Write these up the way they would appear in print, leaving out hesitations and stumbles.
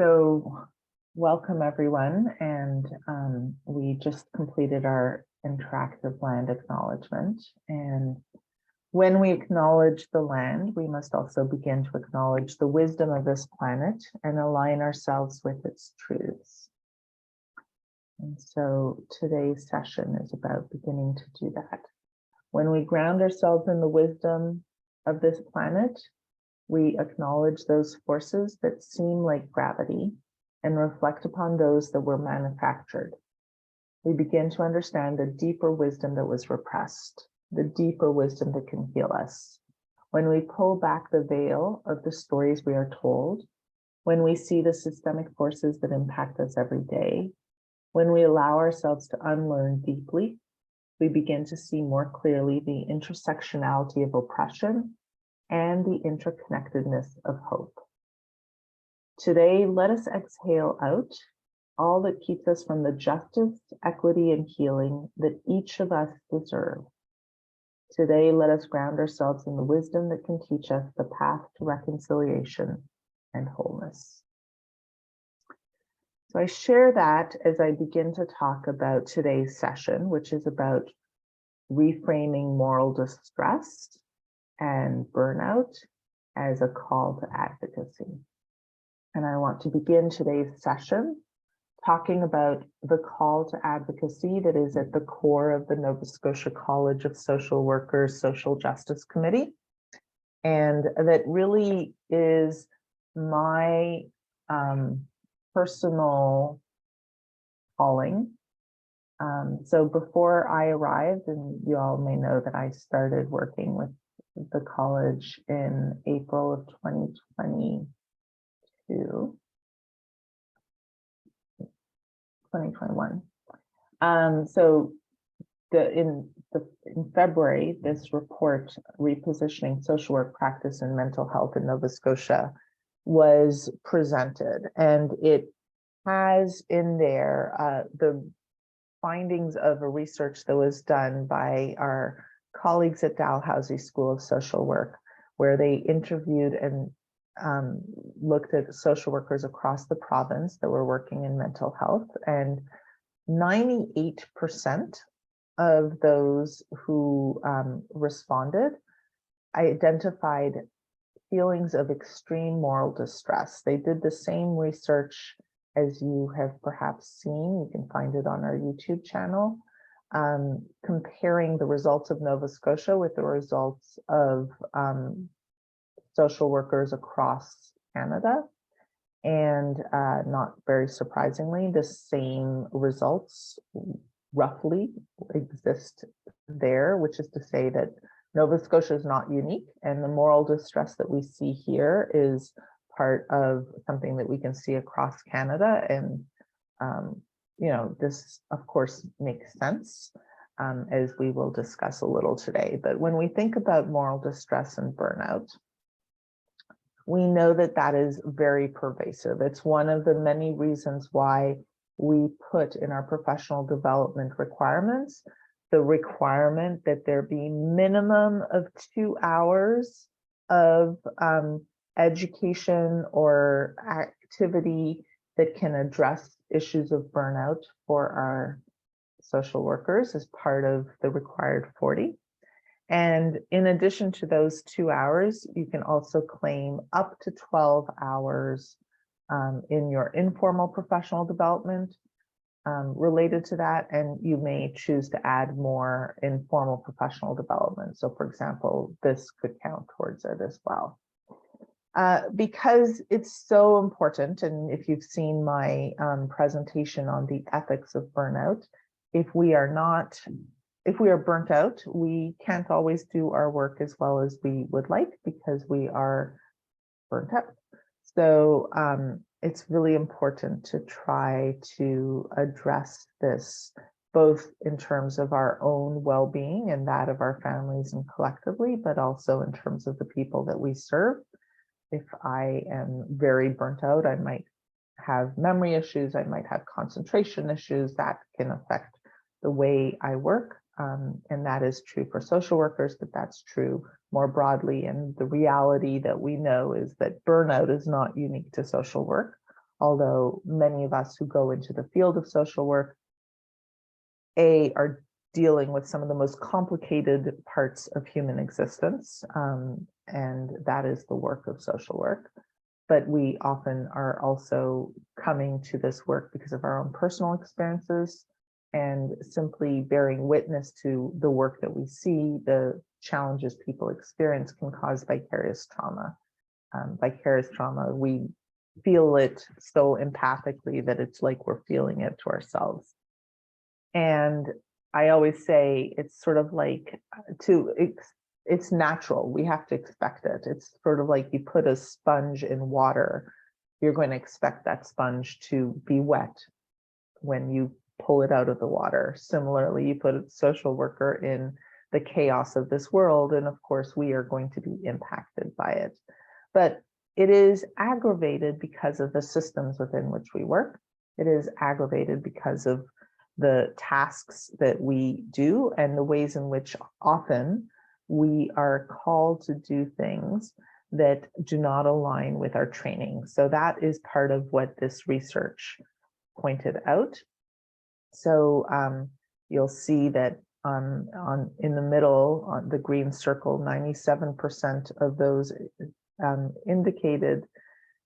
So welcome everyone, and we just completed our interactive land acknowledgement. And when we acknowledge the land, we must also begin to acknowledge the wisdom of this planet and align ourselves with its truths. And so today's session is about beginning to do that. When we ground ourselves in the wisdom of this planet, we acknowledge those forces that seem like gravity and reflect upon those that were manufactured. We begin to understand the deeper wisdom that was repressed, the deeper wisdom that can heal us. When we pull back the veil of the stories we are told, when we see the systemic forces that impact us every day, when we allow ourselves to unlearn deeply, we begin to see more clearly the intersectionality of oppression and the interconnectedness of hope. Today, let us exhale out all that keeps us from the justice, equity, and healing that each of us deserve. Today, let us ground ourselves in the wisdom that can teach us the path to reconciliation and wholeness. So I share that as I begin to talk about today's session, which is about reframing moral distress and burnout as a call to advocacy. And I want to begin today's session talking about the call to advocacy that is at the core of the Nova Scotia College of Social Workers Social Justice Committee. And that really is my personal calling. So before I arrived, and you all may know that I started working with the college in April of 2021. So in February, this report, Repositioning Social Work Practice and Mental Health in Nova Scotia, was presented, and it has in there the findings of a research that was done by our colleagues at Dalhousie School of Social Work, where they interviewed and looked at social workers across the province that were working in mental health, and 98% of those who responded identified feelings of extreme moral distress. They did the same research as you have perhaps seen. You can find it on our YouTube channel, comparing the results of Nova Scotia with the results of social workers across Canada. And not very surprisingly, the same results roughly exist there, which is to say that Nova Scotia is not unique, and the moral distress that we see here is part of something that we can see across Canada. And this of course makes sense, as we will discuss a little today. But when we think about moral distress and burnout, we know that that is very pervasive. It's one of the many reasons why we put in our professional development requirements the requirement that there be minimum of 2 hours of education or activity that can address issues of burnout for our social workers as part of the required 40. And in addition to those 2 hours, you can also claim up to 12 hours in your informal professional development related to that, and you may choose to add more informal professional development. So for example, this could count towards it as well. Because it's so important, and if you've seen my presentation on the ethics of burnout, if we are burnt out, we can't always do our work as well as we would like because we are burnt out. So it's really important to try to address this, both in terms of our own well-being and that of our families and collectively, but also in terms of the people that we serve. If I am very burnt out, I might have memory issues, I might have concentration issues that can affect the way I work. And that is true for social workers, but that's true more broadly. And the reality that we know is that burnout is not unique to social work. although many of us who go into the field of social work, are dealing with some of the most complicated parts of human existence, and that is the work of social work. But we often are also coming to this work because of our own personal experiences and simply bearing witness to the work that we see, the challenges people experience can cause vicarious trauma. Vicarious trauma, we feel it so empathically that it's like we're feeling it to ourselves. And I always say it's sort of like it's natural. We have to expect it. It's sort of like you put a sponge in water. You're going to expect that sponge to be wet when you pull it out of the water. Similarly, you put a social worker in the chaos of this world, and of course, we are going to be impacted by it. But it is aggravated because of the systems within which we work. It is aggravated because of the tasks that we do and the ways in which often we are called to do things that do not align with our training. So that is part of what this research pointed out. So you'll see that in the middle, on the green circle, 97% of those indicated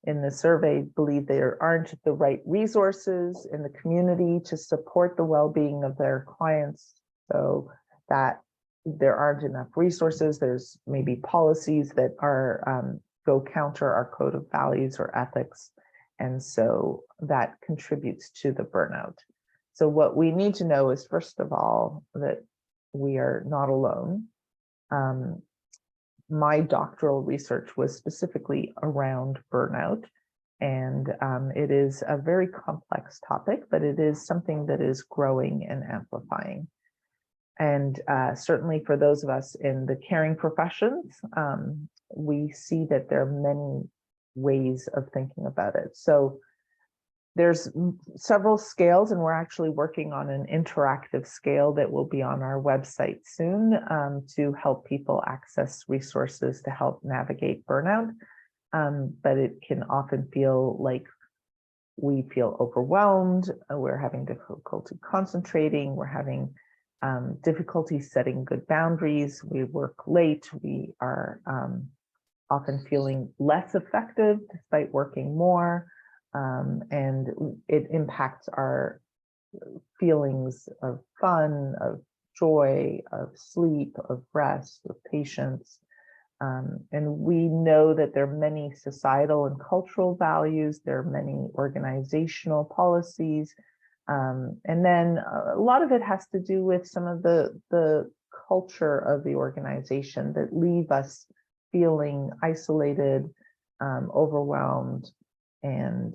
in the survey believe there aren't the right resources in the community to support the well-being of their clients. So that there aren't enough resources. There's maybe policies that are go counter our code of values or ethics. And so that contributes to the burnout. So what we need to know is, first of all, that we are not alone. My doctoral research was specifically around burnout, and it is a very complex topic, but it is something that is growing and amplifying. And certainly for those of us in the caring professions, we see that there are many ways of thinking about it. So there's several scales, and we're actually working on an interactive scale that will be on our website soon to help people access resources to help navigate burnout. But it can often feel like we feel overwhelmed, we're having difficulty concentrating, we're having difficulty setting good boundaries, we work late, we are often feeling less effective despite working more. And it impacts our feelings of fun, of joy, of sleep, of rest, of patience. And we know that there are many societal and cultural values, there are many organizational policies, and then a lot of it has to do with some of the culture of the organization that leave us feeling isolated, overwhelmed, and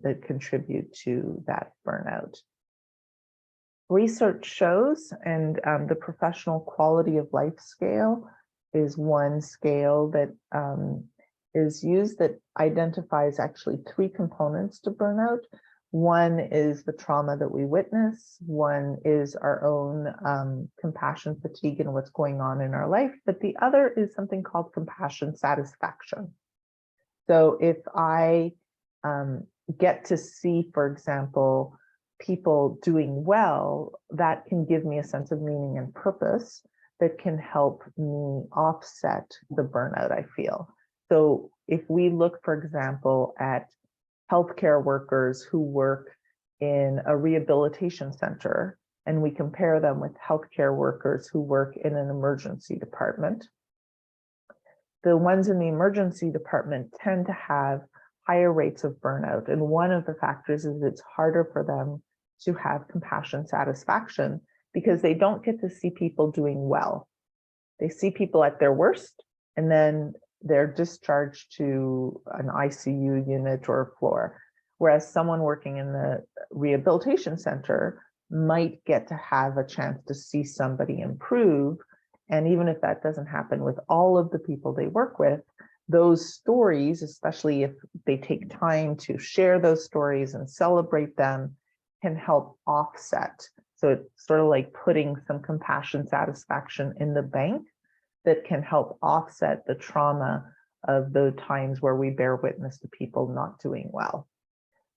that contribute to that burnout. Research shows, and the professional quality of life scale is one scale that is used that identifies actually three components to burnout. One is the trauma that we witness, one is our own compassion fatigue and what's going on in our life, but the other is something called compassion satisfaction. So if I get to see, for example, people doing well, that can give me a sense of meaning and purpose that can help me offset the burnout I feel. So if we look, for example, at healthcare workers who work in a rehabilitation center, and we compare them with healthcare workers who work in an emergency department, the ones in the emergency department tend to have higher rates of burnout. And one of the factors is it's harder for them to have compassion satisfaction because they don't get to see people doing well. They see people at their worst, and then they're discharged to an ICU unit or a floor. Whereas someone working in the rehabilitation center might get to have a chance to see somebody improve. And even if that doesn't happen with all of the people they work with, those stories, especially if they take time to share those stories and celebrate them, can help offset. So it's sort of like putting some compassion satisfaction in the bank that can help offset the trauma of the times where we bear witness to people not doing well.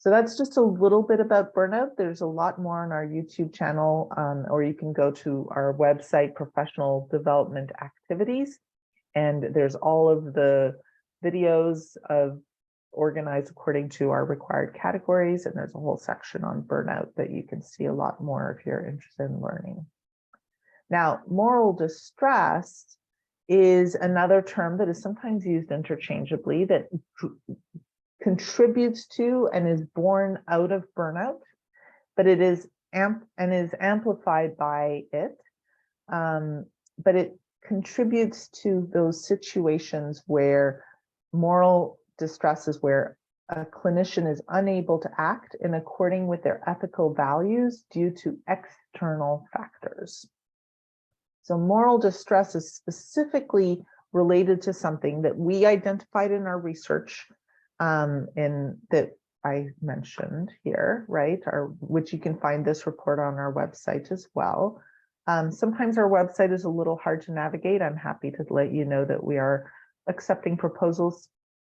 So that's just a little bit about burnout. There's a lot more on our YouTube channel, or you can go to our website, Professional Development Activities, and there's all of the videos organized according to our required categories, and there's a whole section on burnout that you can see a lot more if you're interested in learning. Now, moral distress is another term that is sometimes used interchangeably that contributes to and is born out of burnout, but it is amplified by it. But it contributes to those situations where moral distress is where a clinician is unable to act in according with their ethical values due to external factors. So moral distress is specifically related to something that we identified in our research that I mentioned here, right? Which you can find this report on our website as well. Sometimes our website is a little hard to navigate. I'm happy to let you know that we are accepting proposals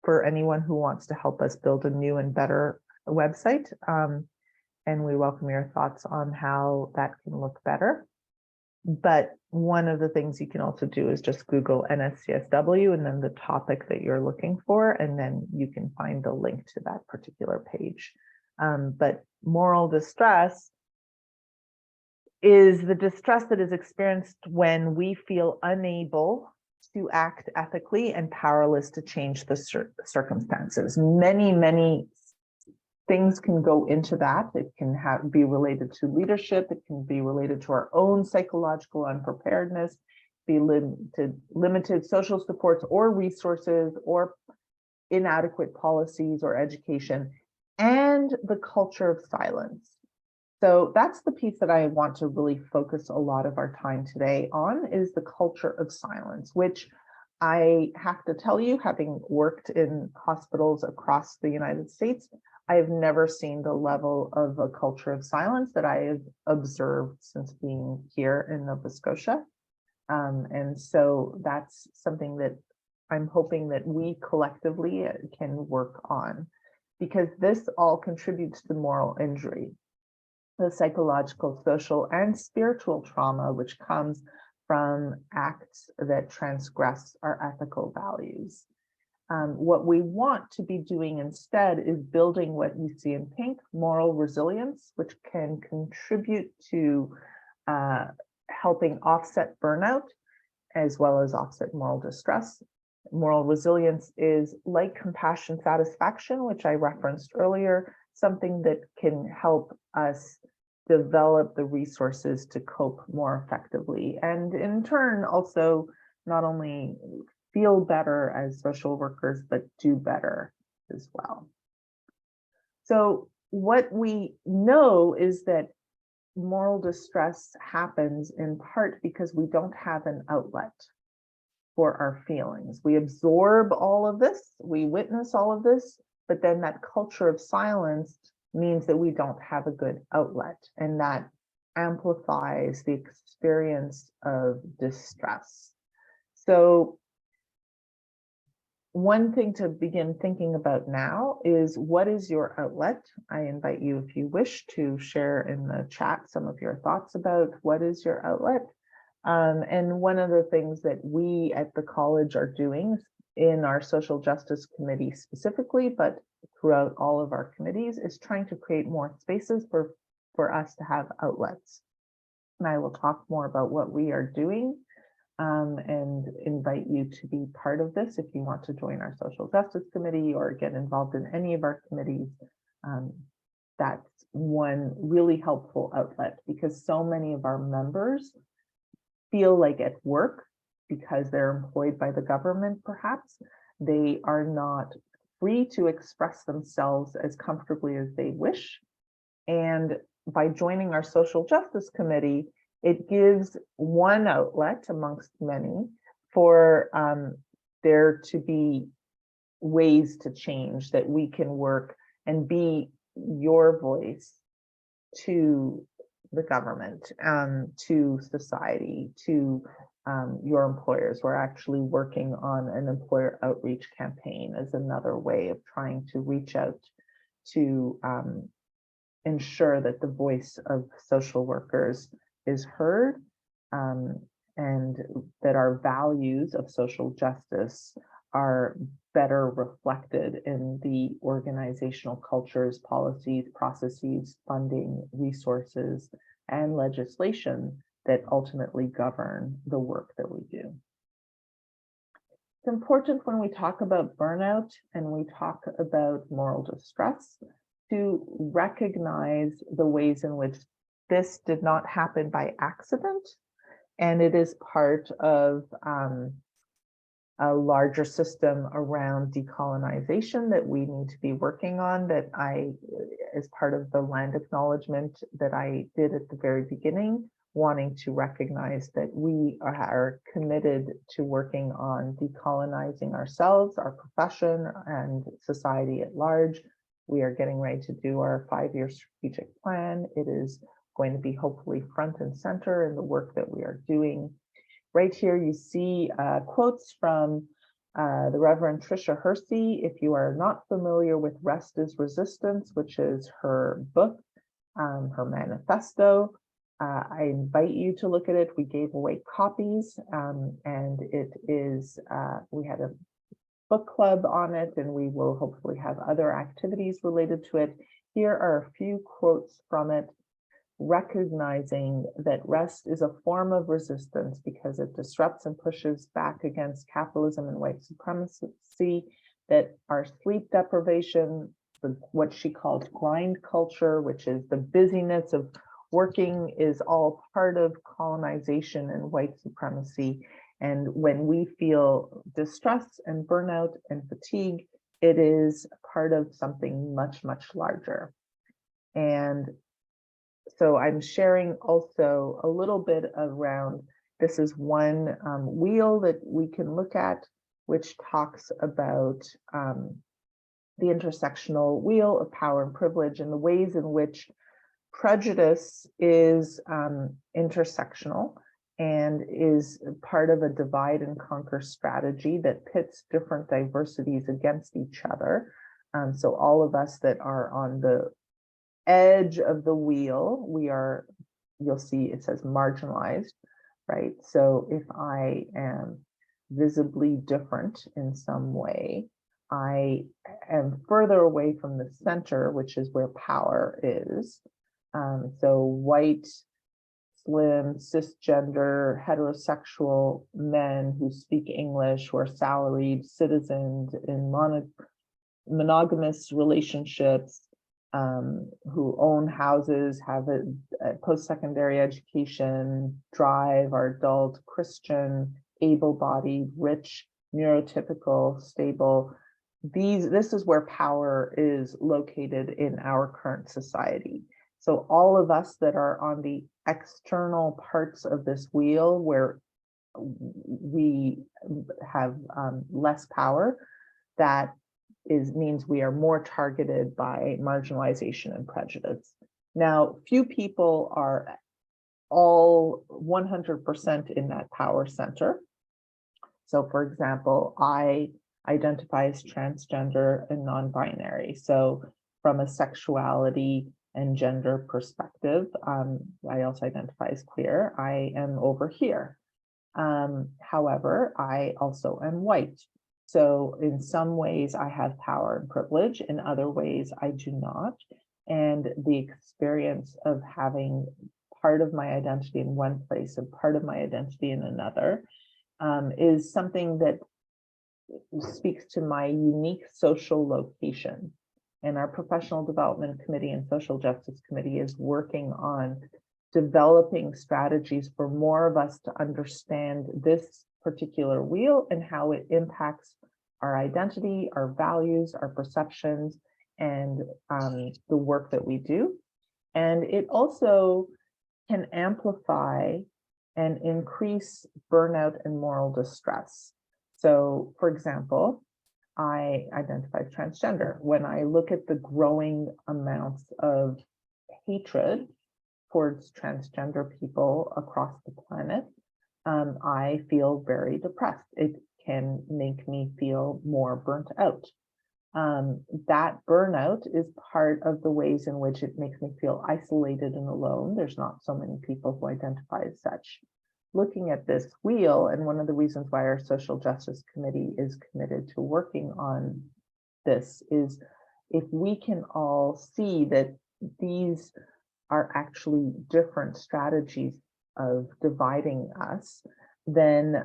for anyone who wants to help us build a new and better website. And we welcome your thoughts on how that can look better. But one of the things you can also do is just Google NSCSW and then the topic that you're looking for, and then you can find the link to that particular page. But moral distress is the distress that is experienced when we feel unable to act ethically and powerless to change the circumstances. Many things can go into that. It can be related to leadership. It can be related to our own psychological unpreparedness, be limited social supports or resources, or inadequate policies or education, and the culture of silence. So that's the piece that I want to really focus a lot of our time today on, is the culture of silence, which I have to tell you, having worked in hospitals across the United States, I have never seen the level of a culture of silence that I have observed since being here in Nova Scotia. And so that's something that I'm hoping that we collectively can work on, because this all contributes to moral injury, the psychological, social, and spiritual trauma which comes from acts that transgress our ethical values. What we want to be doing instead is building what you see in pink, moral resilience, which can contribute to helping offset burnout, as well as offset moral distress. Moral resilience is like compassion satisfaction, which I referenced earlier, something that can help us develop the resources to cope more effectively, and in turn also not only feel better as social workers, but do better as well. So what we know is that moral distress happens in part because we don't have an outlet for our feelings. We absorb all of this, we witness all of this, but then that culture of silence means that we don't have a good outlet, and that amplifies the experience of distress. So one thing to begin thinking about now is, what is your outlet? I invite you, if you wish, to share in the chat some of your thoughts about what is your outlet. And one of the things that we at the college are doing in our social justice committee specifically, but throughout all of our committees, is trying to create more spaces for us to have outlets. And I will talk more about what we are doing and invite you to be part of this if you want to join our social justice committee or get involved in any of our committees. That's one really helpful outlet, because so many of our members feel like at work, because they're employed by the government, perhaps, they are not free to express themselves as comfortably as they wish. And by joining our social justice committee, it gives one outlet amongst many for there to be ways to change, that we can work and be your voice to the government, to society, to your employers. We're actually working on an employer outreach campaign as another way of trying to reach out to ensure that the voice of social workers is heard, and that our values of social justice are better reflected in the organizational cultures, policies, processes, funding, resources, and legislation that ultimately govern the work that we do. It's important when we talk about burnout and we talk about moral distress to recognize the ways in which this did not happen by accident, and it is part of a larger system around decolonization that we need to be working on, that as part of the land acknowledgement that I did at the very beginning, wanting to recognize that we are committed to working on decolonizing ourselves, our profession, and society at large. We are getting ready to do our 5-year strategic plan. It is going to be hopefully front and center in the work that we are doing. Right here, you see quotes from the Reverend Tricia Hersey. If you are not familiar with Rest is Resistance, which is her book, her manifesto, I invite you to look at it. We gave away copies, and it is, we had a book club on it, and we will hopefully have other activities related to it. Here are a few quotes from it, recognizing that rest is a form of resistance because it disrupts and pushes back against capitalism and white supremacy, that our sleep deprivation, what she calls grind culture, which is the busyness of working, is all part of colonization and white supremacy. And when we feel distress and burnout and fatigue, it is part of something much, much larger. And so I'm sharing also a little bit around, this is one wheel that we can look at, which talks about the intersectional wheel of power and privilege and the ways in which prejudice is intersectional and is part of a divide and conquer strategy that pits different diversities against each other. So all of us that are on the edge of the wheel, we are, you'll see it says marginalized, right? So if I am visibly different in some way, I am further away from the center, which is where power is. So white, slim, cisgender, heterosexual men who speak English, who are salaried citizens in monogamous relationships, who own houses, have a post-secondary education, drive, are adult, Christian, able-bodied, rich, neurotypical, stable. This is where power is located in our current society. So all of us that are on the external parts of this wheel where we have less power, that means we are more targeted by marginalization and prejudice. Now, few people are all 100% in that power center. So for example, I identify as transgender and non-binary. So from a sexuality and gender perspective, I also identify as queer. I am over here. However, I also am white. So in some ways I have power and privilege, in other ways I do not. And the experience of having part of my identity in one place and part of my identity in another is something that speaks to my unique social location. And our professional development committee and social justice committee is working on developing strategies for more of us to understand this particular wheel and how it impacts our identity, our values, our perceptions, and the work that we do. And it also can amplify and increase burnout and moral distress. So, for example, I identify as transgender. When I look at the growing amounts of hatred towards transgender people across the planet, I feel very depressed. It can make me feel more burnt out. that burnout is part of the ways in which it makes me feel isolated and alone. There's not so many people who identify as such. Looking at this wheel, and one of the reasons why our Social Justice Committee is committed to working on this is if we can all see that these are actually different strategies of dividing us, then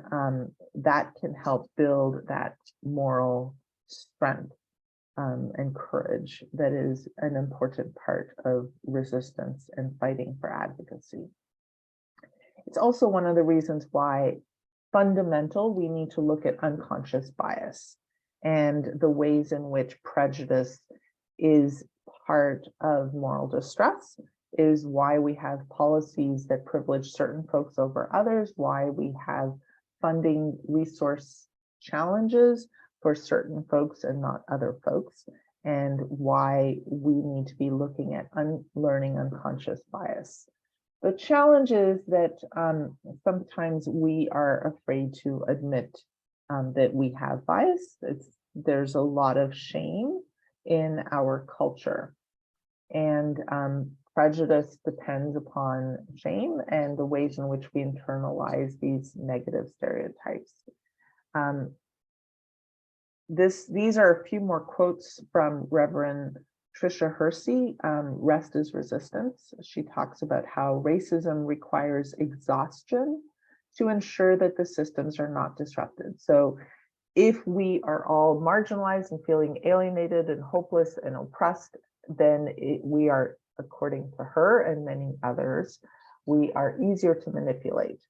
that can help build that moral strength and courage that is an important part of resistance and fighting for advocacy. It's also one of the reasons why we need to look at unconscious bias and the ways in which prejudice is part of moral distress, is why we have policies that privilege certain folks over others, why we have funding resource challenges for certain folks and not other folks, and why we need to be looking at unlearning unconscious bias. The challenge is that sometimes we are afraid to admit that we have bias. There's a lot of shame in our culture, and prejudice depends upon shame and the ways in which we internalize these negative stereotypes. These are a few more quotes from Reverend Tricia Hersey, Rest is Resistance. She talks about how racism requires exhaustion to ensure that the systems are not disrupted. So if we are all marginalized and feeling alienated and hopeless and oppressed, then we are, according to her and many others, we are easier to manipulate.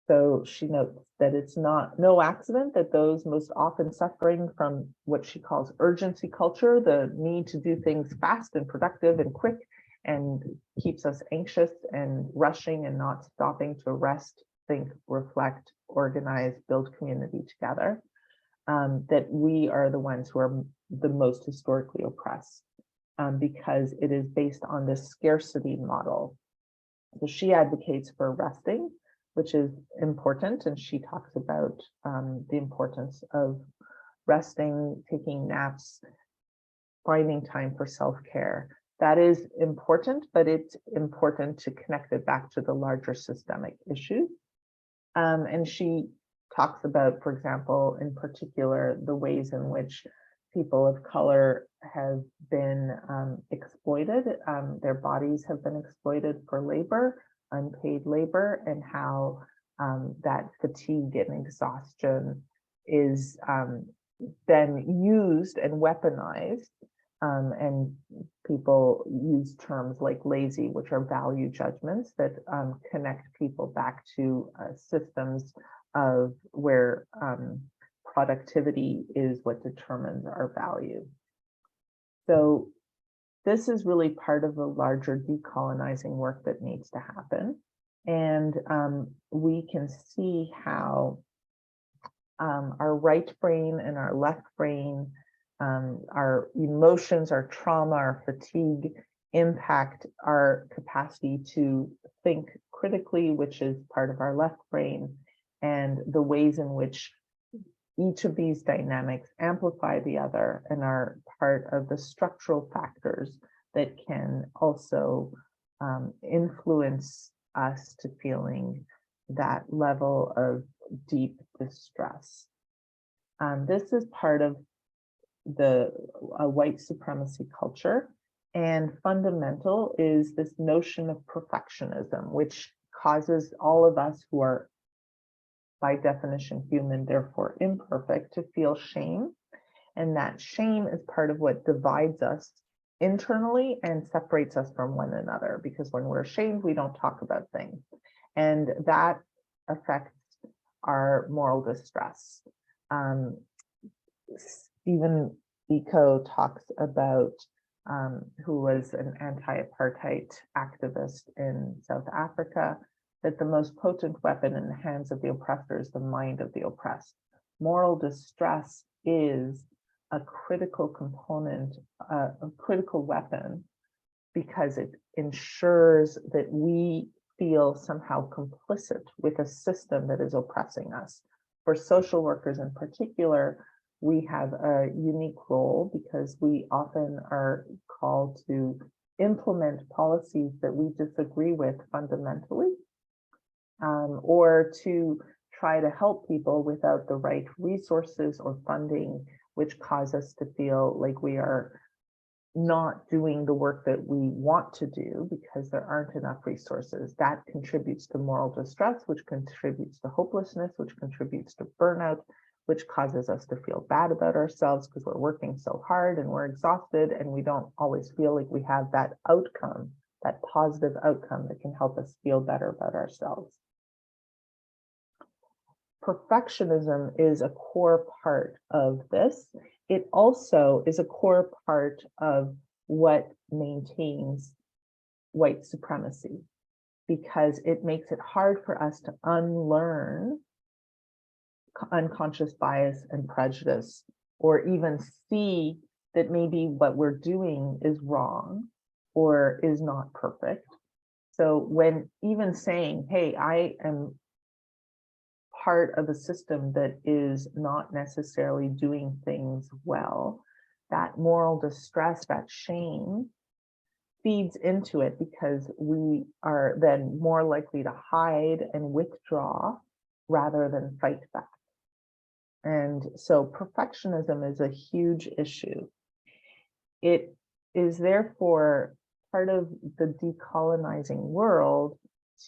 So she notes that it's no accident that those most often suffering from what she calls urgency culture, the need to do things fast and productive and quick, and keeps us anxious and rushing and not stopping to rest, think, reflect, organize, build community together, that we are the ones who are the most historically oppressed because it is based on this scarcity model. So she advocates for resting, which is important, and she talks about the importance of resting, taking naps, finding time for self-care. That is important, but it's important to connect it back to the larger systemic issues. And she talks about, for example, in particular, the ways in which people of color have been exploited. Their bodies have been exploited for labor, unpaid labor, and how that fatigue and exhaustion is then used and weaponized. And people use terms like lazy, which are value judgments that connect people back to systems of where productivity is what determines our value. So this is really part of the larger decolonizing work that needs to happen. And we can see how our right brain and our left brain, our emotions, our trauma, our fatigue impact our capacity to think critically, which is part of our left brain, and the ways in which each of these dynamics amplify the other and are part of the structural factors that can also influence us to feeling that level of deep distress. This is part of the white supremacy culture, and fundamental is this notion of perfectionism, which causes all of us who are by definition human, therefore imperfect, to feel shame. And that shame is part of what divides us internally and separates us from one another, because when we're ashamed, we don't talk about things. And that affects our moral distress. Stephen Biko talks about, who was an anti-apartheid activist in South Africa, that the most potent weapon in the hands of the oppressor is the mind of the oppressed. Moral distress is a critical component, a critical weapon, because it ensures that we feel somehow complicit with a system that is oppressing us. For social workers in particular, we have a unique role because we often are called to implement policies that we disagree with fundamentally, or to try to help people without the right resources or funding, which cause us to feel like we are not doing the work that we want to do because there aren't enough resources. That contributes to moral distress, which contributes to hopelessness, which contributes to burnout, which causes us to feel bad about ourselves because we're working so hard and we're exhausted and we don't always feel like we have that outcome, that positive outcome that can help us feel better about ourselves. Perfectionism is a core part of this. It also is a core part of what maintains white supremacy, because it makes it hard for us to unlearn unconscious bias and prejudice, or even see that maybe what we're doing is wrong or is not perfect. So when even saying, hey, I am part of a system that is not necessarily doing things well, that moral distress, that shame feeds into it, because we are then more likely to hide and withdraw rather than fight back. And so perfectionism is a huge issue. It is therefore part of the decolonizing world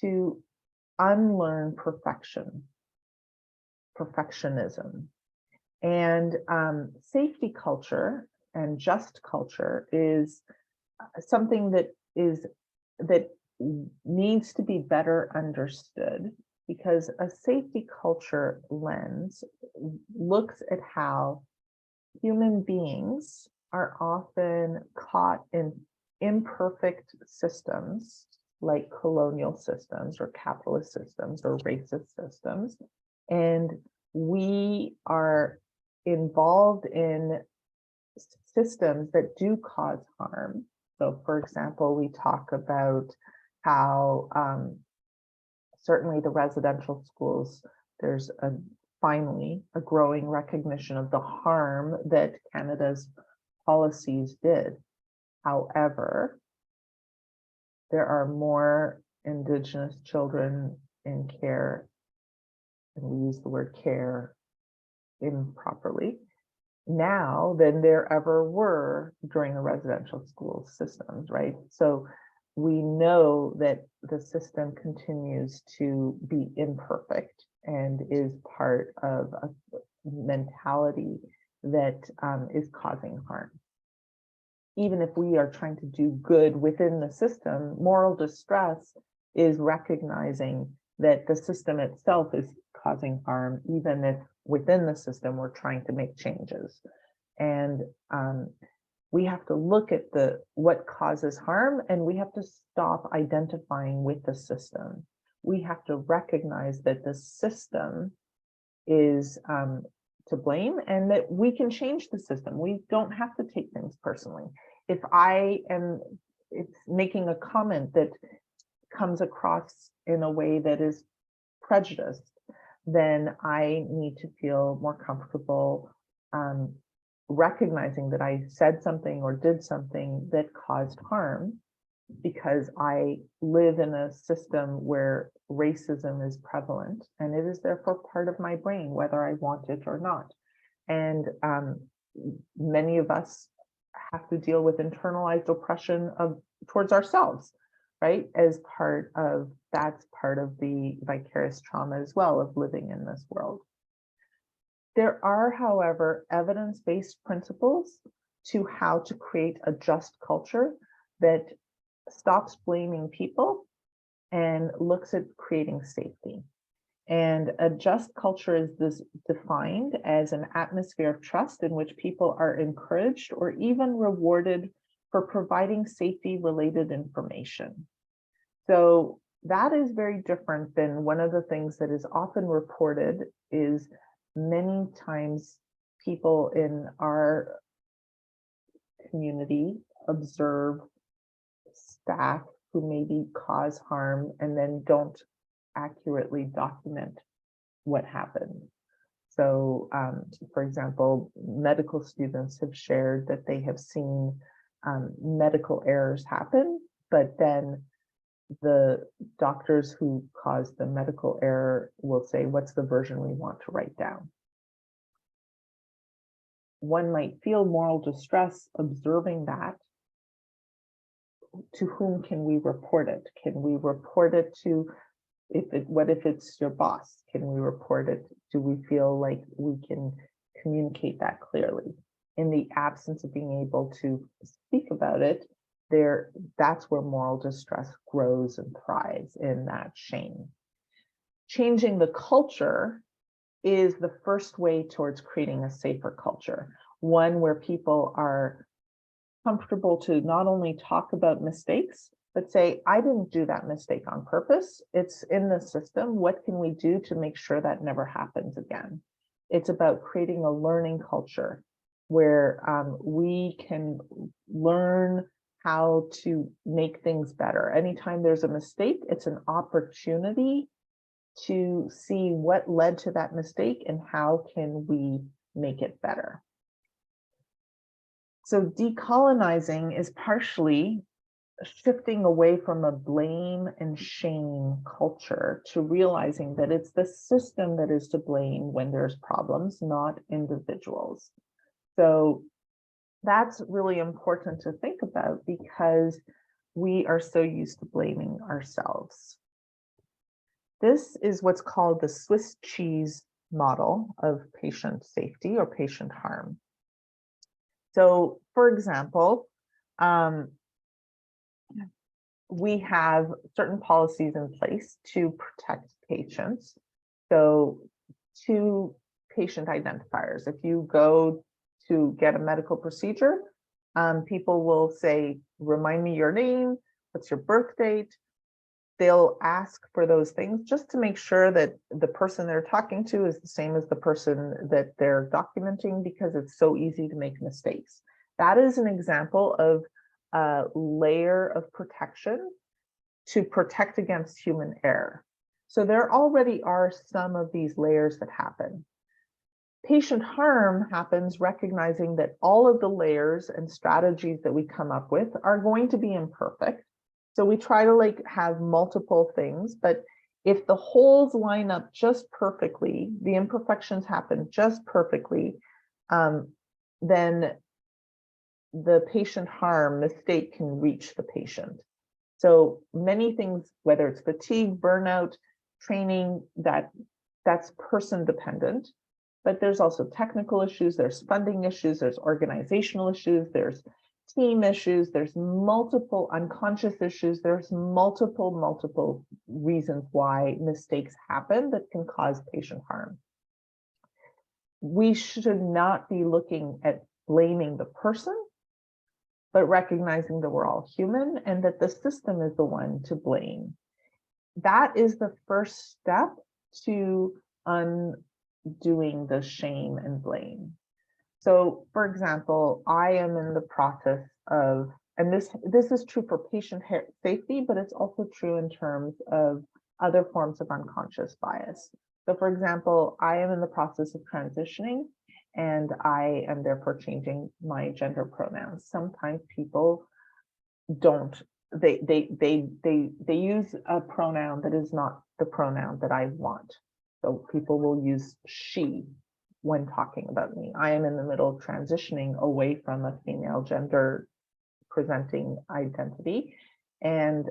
to unlearn perfectionism. And safety culture and just culture is something that needs to be better understood, because a safety culture lens looks at how human beings are often caught in imperfect systems like colonial systems or capitalist systems or racist systems. And we are involved in systems that do cause harm. So, for example, we talk about how certainly the residential schools, there's finally a growing recognition of the harm that Canada's policies did. However, there are more Indigenous children in care, and we use the word care improperly now than there ever were during the residential school systems, right? So we know that the system continues to be imperfect and is part of a mentality that is causing harm. Even if we are trying to do good within the system, moral distress is recognizing that the system itself is causing harm, even if within the system we're trying to make changes. And we have to look at what causes harm, and we have to stop identifying with the system. We have to recognize that the system is to blame, and that we can change the system. We don't have to take things personally. If it's making a comment that comes across in a way that is prejudiced, then I need to feel more comfortable recognizing that I said something or did something that caused harm, because I live in a system where racism is prevalent, and it is therefore part of my brain, whether I want it or not. And many of us have to deal with internalized oppression towards ourselves, right? That's part of the vicarious trauma as well of living in this world. There are, however, evidence-based principles to how to create a just culture that stops blaming people and looks at creating safety. And a just culture is defined as an atmosphere of trust in which people are encouraged or even rewarded for providing safety-related information. So that is very different than one of the things that is often reported is many times people in our community observe staff who maybe cause harm and then don't accurately document what happened. So, for example, medical students have shared that they have seen medical errors happen, but then the doctors who caused the medical error will say, what's the version we want to write down? One might feel moral distress observing that. To whom can we report it? Can we report it to, what if it's your boss? Can we report it? Do we feel like we can communicate that clearly? In the absence of being able to speak about it, that's where moral distress grows and thrives, in that shame. Changing the culture is the first way towards creating a safer culture, one where people are comfortable to not only talk about mistakes, but say, I didn't do that mistake on purpose. It's in the system. What can we do to make sure that never happens again? It's about creating a learning culture where we can learn how to make things better. Anytime there's a mistake, it's an opportunity to see what led to that mistake and how can we make it better. So decolonizing is partially shifting away from a blame and shame culture to realizing that it's the system that is to blame when there's problems, not individuals. So that's really important to think about because we are so used to blaming ourselves. This is what's called the Swiss cheese model of patient safety or patient harm. So, for example, we have certain policies in place to protect patients. So, two patient identifiers. If you go to get a medical procedure, people will say, remind me your name, what's your birth date? They'll ask for those things just to make sure that the person they're talking to is the same as the person that they're documenting, because it's so easy to make mistakes. That is an example of a layer of protection to protect against human error. So there already are some of these layers that happen. Patient harm happens recognizing that all of the layers and strategies that we come up with are going to be imperfect. So we try to have multiple things, but if the holes line up just perfectly, the imperfections happen just perfectly, then the patient harm mistake can reach the patient. So many things, whether it's fatigue, burnout, training, that's person dependent, but there's also technical issues, there's funding issues, there's organizational issues, there's team issues, there's multiple unconscious issues, there's multiple reasons why mistakes happen that can cause patient harm. We should not be looking at blaming the person, but recognizing that we're all human and that the system is the one to blame. That is the first step to undoing the shame and blame. So, for example, I am in the process of, and this is true for patient safety, but it's also true in terms of other forms of unconscious bias. So, for example, I am in the process of transitioning, and I am therefore changing my gender pronouns. Sometimes people don't. They use a pronoun that is not the pronoun that I want. So people will use she when talking about me. I am in the middle of transitioning away from a female gender presenting identity. And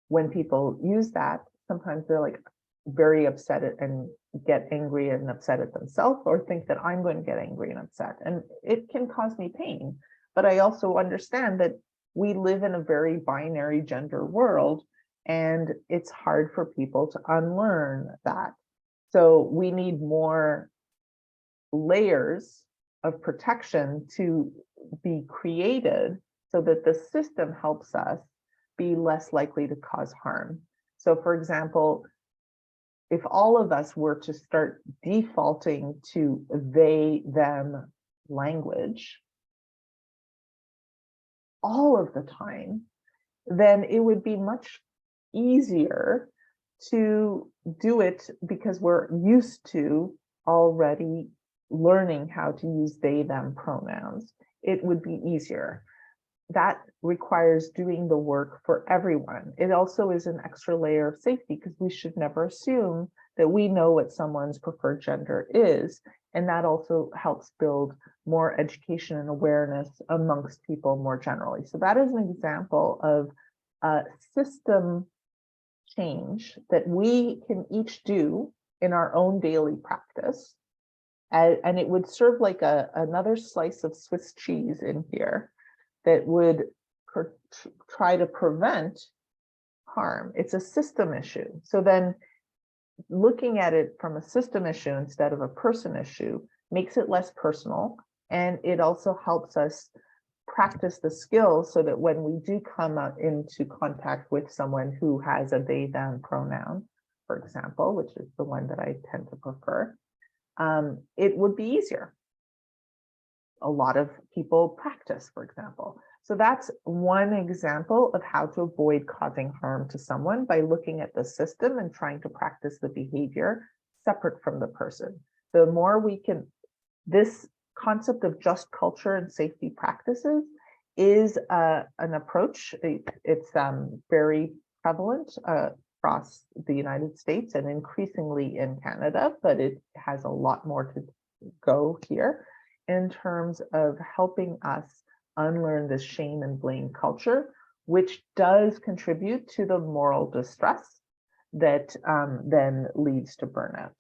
when people use that, sometimes they're very upset and get angry and upset at themselves, or think that I'm going to get angry and upset. And it can cause me pain. But I also understand that we live in a very binary gender world, and it's hard for people to unlearn that. So we need more layers of protection to be created so that the system helps us be less likely to cause harm. So, for example, if all of us were to start defaulting to they, them language all of the time, then it would be much easier to do it because we're used to already learning how to use they, them pronouns, it would be easier. That requires doing the work for everyone. It also is an extra layer of safety because we should never assume that we know what someone's preferred gender is. And that also helps build more education and awareness amongst people more generally. So that is an example of a system change that we can each do in our own daily practice. And it would serve like another slice of Swiss cheese in here that would try to prevent harm. It's a system issue. So then looking at it from a system issue instead of a person issue makes it less personal. And it also helps us practice the skills so that when we do come out into contact with someone who has a they, them pronoun, for example, which is the one that I tend to prefer, it would be easier. A lot of people practice, for example. So that's one example of how to avoid causing harm to someone by looking at the system and trying to practice the behavior separate from the person. The more we can, this concept of just culture and safety practices is an approach. It's very prevalent across the United States and increasingly in Canada, but it has a lot more to go here in terms of helping us unlearn this shame and blame culture, which does contribute to the moral distress that then leads to burnout.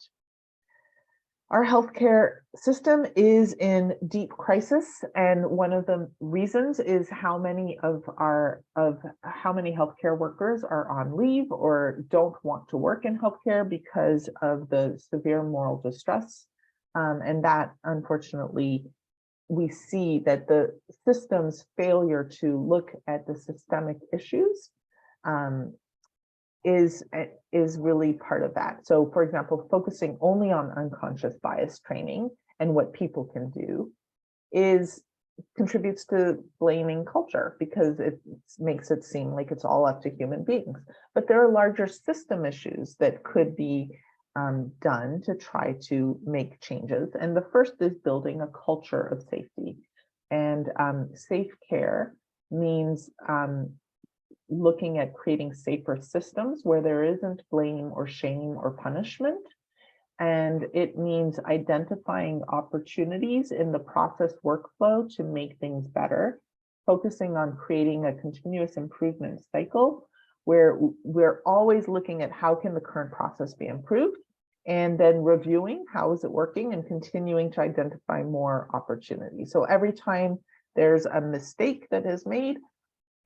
Our healthcare system is in deep crisis, and one of the reasons is how many healthcare workers are on leave or don't want to work in healthcare because of the severe moral distress. And that, unfortunately, we see that the system's failure to look at the systemic issues is really part of that. So, for example, focusing only on unconscious bias training and what people can do contributes to blaming culture because it makes it seem like it's all up to human beings. But there are larger system issues that could be done to try to make changes. And the first is building a culture of safety. And safe care means looking at creating safer systems where there isn't blame or shame or punishment. And it means identifying opportunities in the process workflow to make things better, focusing on creating a continuous improvement cycle where we're always looking at how can the current process be improved, and then reviewing how is it working and continuing to identify more opportunities. So every time there's a mistake that is made,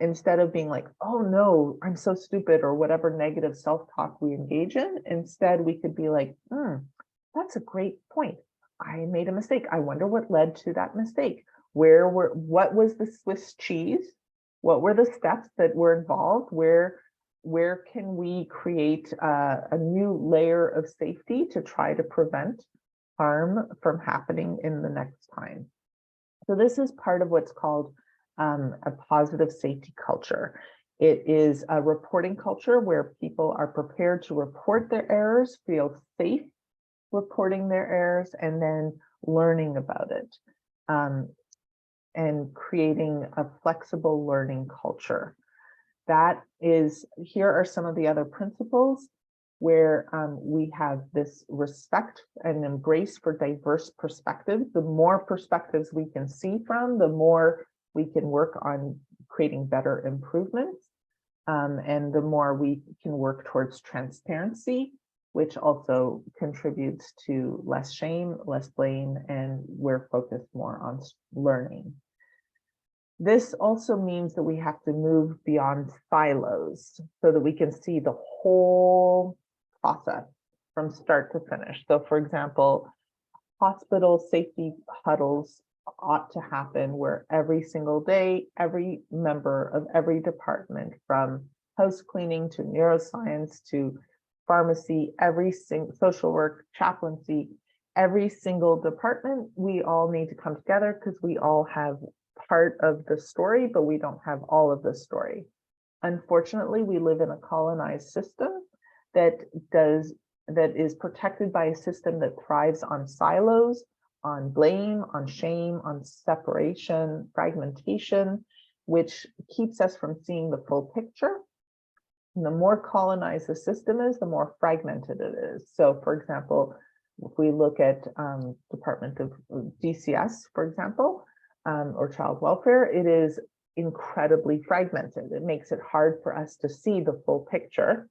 instead of being like, oh no, I'm so stupid, or whatever negative self-talk we engage in, instead we could be like, that's a great point. I made a mistake. I wonder what led to that mistake. What was the Swiss cheese? What were the steps that were involved? Where can we create a new layer of safety to try to prevent harm from happening in the next time? So this is part of what's called a positive safety culture. It is a reporting culture where people are prepared to report their errors, feel safe reporting their errors, and then learning about it, and creating a flexible learning culture. Here are some of the other principles where we have this respect and embrace for diverse perspectives. The more perspectives we can see from, the more we can work on creating better improvements, and the more we can work towards transparency, which also contributes to less shame, less blame, and we're focused more on learning. This also means that we have to move beyond silos so that we can see the whole process from start to finish. So, for example, hospital safety huddles ought to happen where every single day, every member of every department, from house cleaning to neuroscience to pharmacy, every single social work, chaplaincy, every single department, we all need to come together because we all have part of the story, but we don't have all of the story. Unfortunately, we live in a colonized system that does that is protected by a system that thrives on silos, on blame, on shame, on separation, fragmentation, which keeps us from seeing the full picture. And the more colonized the system is, the more fragmented it is. So, for example, if we look at Department of DCS, for example, or child welfare, it is incredibly fragmented. It makes it hard for us to see the full picture.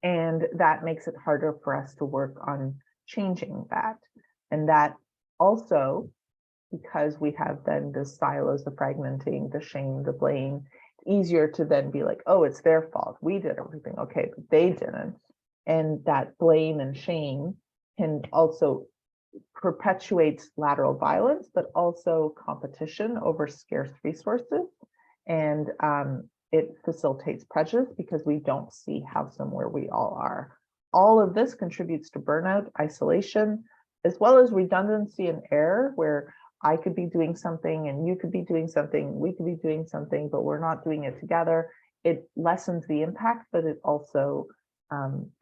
And that makes it harder for us to work on changing that. And that also, because we have then the silos, the fragmenting, the shame, the blame, it's easier to then be like, oh, it's their fault. We did everything okay, but they didn't. And that blame and shame can also perpetuate lateral violence, but also competition over scarce resources. And it facilitates prejudice because we don't see how somewhere we all are. All of this contributes to burnout, isolation, as well as redundancy and error, where I could be doing something and you could be doing something, we could be doing something, but we're not doing it together. It lessens the impact, but it also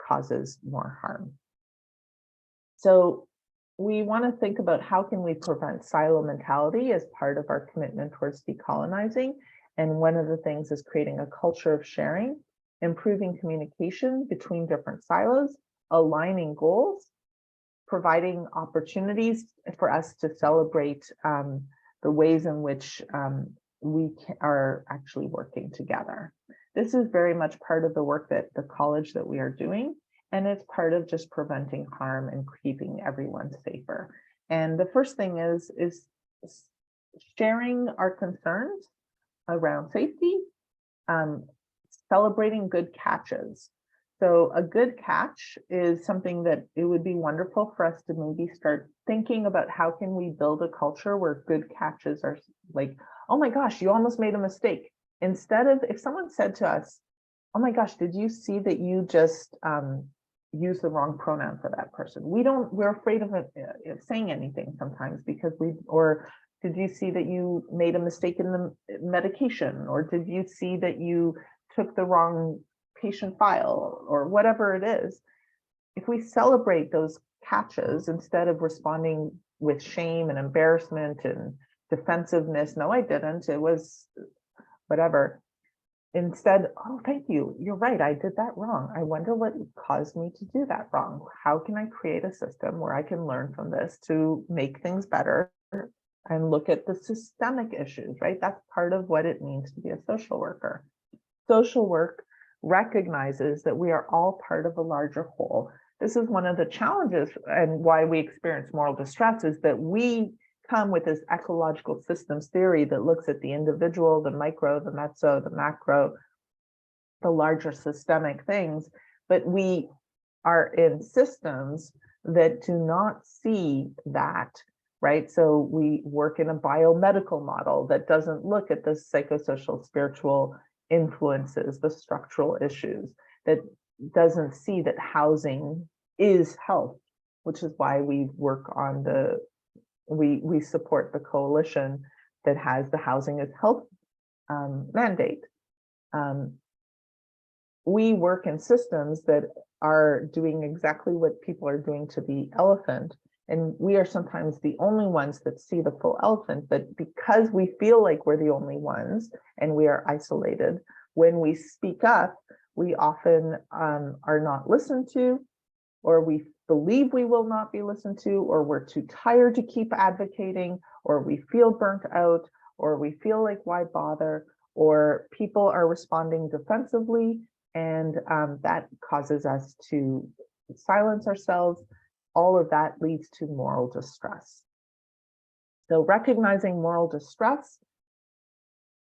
causes more harm. So we want to think about how can we prevent silo mentality as part of our commitment towards decolonizing. And one of the things is creating a culture of sharing, improving communication between different silos, aligning goals, providing opportunities for us to celebrate the ways in which we are actually working together. This is very much part of the work that the college that we are doing, and it's part of just preventing harm and keeping everyone safer. And the first thing is sharing our concerns around safety, celebrating good catches. So a good catch is something that it would be wonderful for us to maybe start thinking about how can we build a culture where good catches are like, oh my gosh, you almost made a mistake. Instead of, if someone said to us, oh my gosh, did you see that you just used the wrong pronoun for that person? We're afraid of saying anything sometimes because or did you see that you made a mistake in the medication? Or did you see that you took the wrong patient file or whatever it is? If we celebrate those catches instead of responding with shame and embarrassment and defensiveness, no, I didn't, it was whatever. Instead, oh, thank you, you're right, I did that wrong. I wonder what caused me to do that wrong. How can I create a system where I can learn from this to make things better and look at the systemic issues, right? That's part of what it means to be a social worker. Social work recognizes that we are all part of a larger whole. This is one of the challenges and why we experience moral distress is that we come with this ecological systems theory that looks at the individual, the micro, the meso, the macro, the larger systemic things, but we are in systems that do not see that, right? So we work in a biomedical model that doesn't look at the psychosocial, spiritual influences, the structural issues, that doesn't see that housing is health, which is why we work on we support the coalition that has the housing as health mandate. We work in systems that are doing exactly what people are doing to the elephant. And we are sometimes the only ones that see the full elephant, but because we feel like we're the only ones and we are isolated, when we speak up, we often are not listened to, or we believe we will not be listened to, or we're too tired to keep advocating, or we feel burnt out, or we feel like why bother, or people are responding defensively, and that causes us to silence ourselves. All of that leads to moral distress. So recognizing moral distress,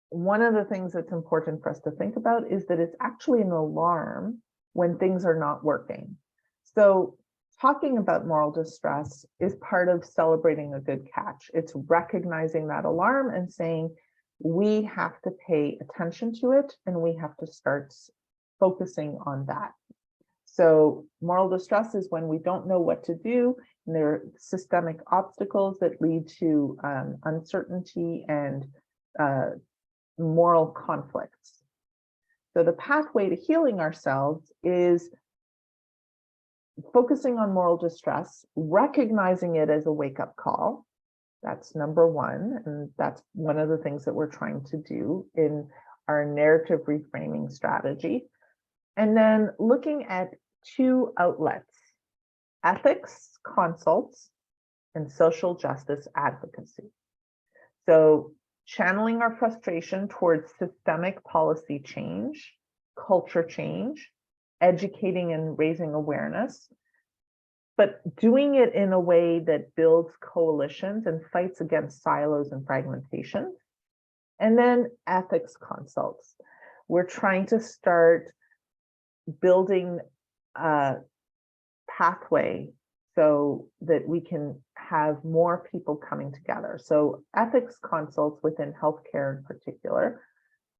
one of the things that's important for us to think about is that it's actually an alarm when things are not working. So talking about moral distress is part of celebrating a good catch. It's recognizing that alarm and saying, we have to pay attention to it and we have to start focusing on that. So moral distress is when we don't know what to do, and there are systemic obstacles that lead to uncertainty and moral conflicts. So the pathway to healing ourselves is focusing on moral distress, recognizing it as a wake-up call. That's number one. And that's one of the things that we're trying to do in our narrative reframing strategy. And then looking at two outlets, ethics consults and social justice advocacy. So channeling our frustration towards systemic policy change, culture change, educating and raising awareness, but doing it in a way that builds coalitions and fights against silos and fragmentation. And then ethics consults. We're trying to start building a pathway so that we can have more people coming together. So ethics consults within healthcare in particular,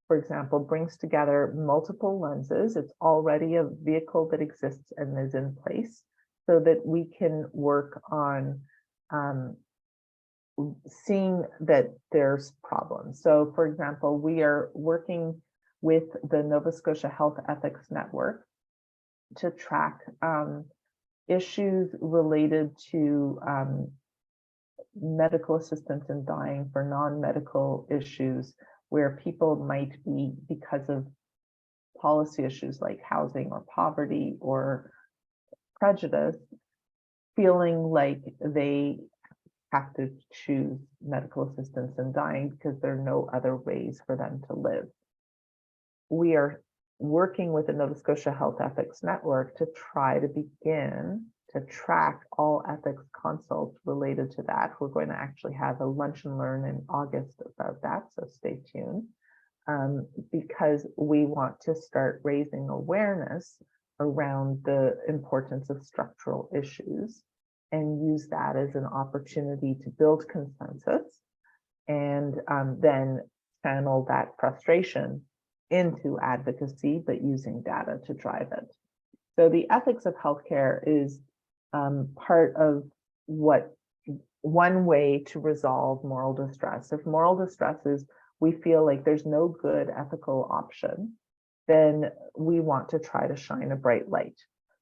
for example, brings together multiple lenses. It's already a vehicle that exists and is in place so that we can work on seeing that there's problems. So for example, we are working with the Nova Scotia Health Ethics Network to track issues related to medical assistance in dying for non-medical issues where people might be, because of policy issues like housing or poverty or prejudice, feeling like they have to choose medical assistance in dying because there are no other ways for them to live. We are working with the Nova Scotia Health Ethics Network to try to begin to track all ethics consults related to that. We're going to actually have a lunch and learn in August about that, so stay tuned, because we want to start raising awareness around the importance of structural issues and use that as an opportunity to build consensus and then channel that frustration into advocacy, but using data to drive it. So the ethics of healthcare is part of one way to resolve moral distress. If moral distress is we feel like there's no good ethical option, then we want to try to shine a bright light.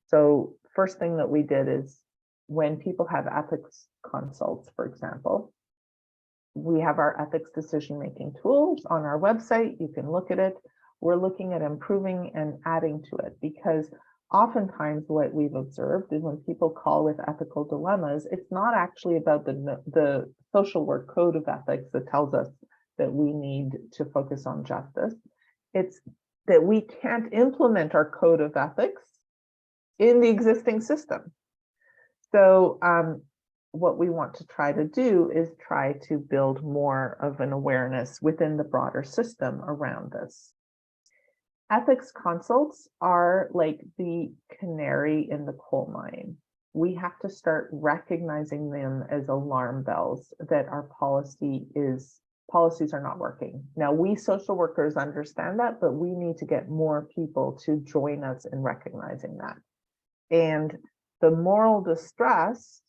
So first thing that we did is when people have ethics consults, for example, we have our ethics decision-making tools on our website. You can look at it. We're looking at improving and adding to it because oftentimes what we've observed is when people call with ethical dilemmas, it's not actually about the social work code of ethics that tells us that we need to focus on justice. It's that we can't implement our code of ethics in the existing system. So what we want to try to do is try to build more of an awareness within the broader system around this. Ethics consults are like the canary in the coal mine. We have to start recognizing them as alarm bells that our policies are not working. Now, we social workers understand that, but we need to get more people to join us in recognizing that. And the moral distress,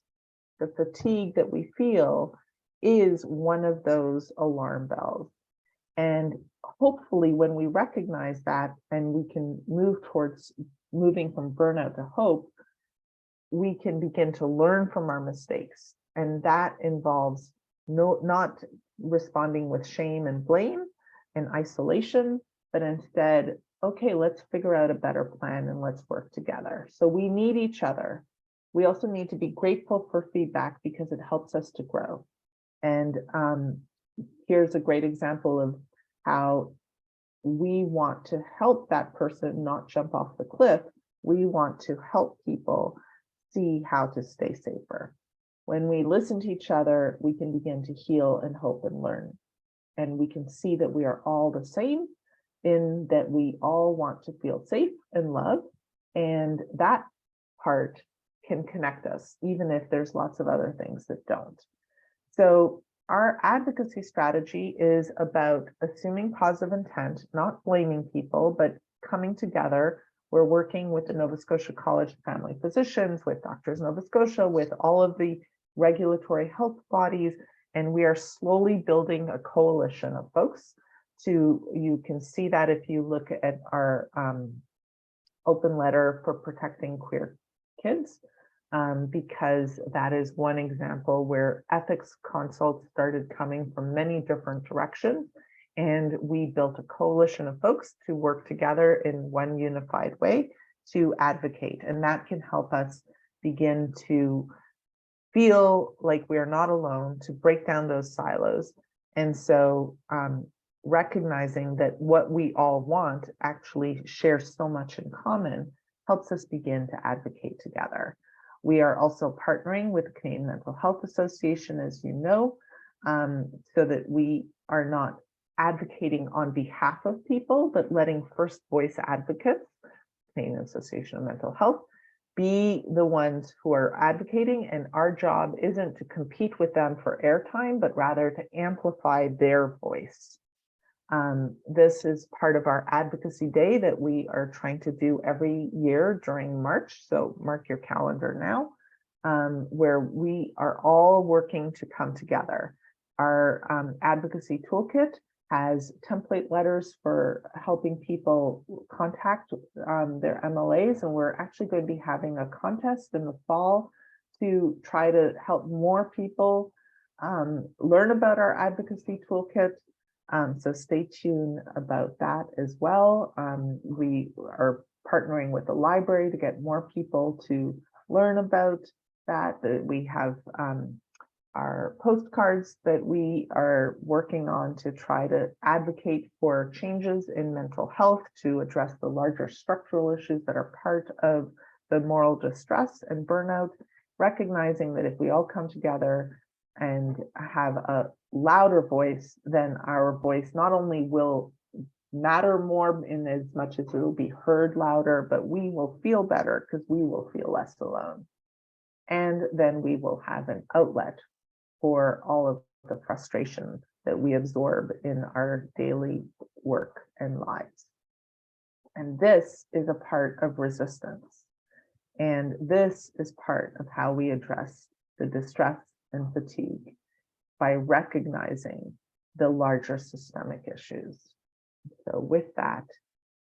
the fatigue that we feel is one of those alarm bells. And hopefully when we recognize that and we can move towards moving from burnout to hope, we can begin to learn from our mistakes. And that involves not responding with shame and blame and isolation, but instead, okay, let's figure out a better plan and let's work together. So we need each other. We also need to be grateful for feedback because it helps us to grow. And here's a great example of how we want to help that person not jump off the cliff. We want to help people see how to stay safer. When we listen to each other, we can begin to heal and hope and learn. And we can see that we are all the same in that we all want to feel safe and loved. And that part can connect us, even if there's lots of other things that don't. So our advocacy strategy is about assuming positive intent, not blaming people, but coming together. We're working with the Nova Scotia College of Family Physicians, with Doctors Nova Scotia, with all of the regulatory health bodies, and we are slowly building a coalition of folks. You can see that if you look at our open letter for protecting queer kids, because that is one example where ethics consults started coming from many different directions. And we built a coalition of folks to work together in one unified way to advocate. And that can help us begin to feel like we are not alone, to break down those silos. And so recognizing that what we all want actually shares so much in common helps us begin to advocate together. We are also partnering with the Canadian Mental Health Association, as you know, so that we are not advocating on behalf of people, but letting first voice advocates, Canadian Association of Mental Health, be the ones who are advocating, and our job isn't to compete with them for airtime, but rather to amplify their voice. This is part of our Advocacy Day that we are trying to do every year during March, so mark your calendar now, where we are all working to come together. Our advocacy toolkit has template letters for helping people contact their MLAs, and we're actually going to be having a contest in the fall to try to help more people learn about our advocacy toolkit. So stay tuned about that as well. We are partnering with the library to get more people to learn about that. We have our postcards that we are working on to try to advocate for changes in mental health to address the larger structural issues that are part of the moral distress and burnout, recognizing that if we all come together and have a louder voice, then our voice not only will matter more in as much as it will be heard louder, but we will feel better because we will feel less alone. And then we will have an outlet for all of the frustration that we absorb in our daily work and lives. And this is a part of resistance. And this is part of how we address the distress and fatigue, by recognizing the larger systemic issues. So with that,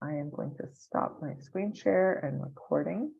I am going to stop my screen share and recording.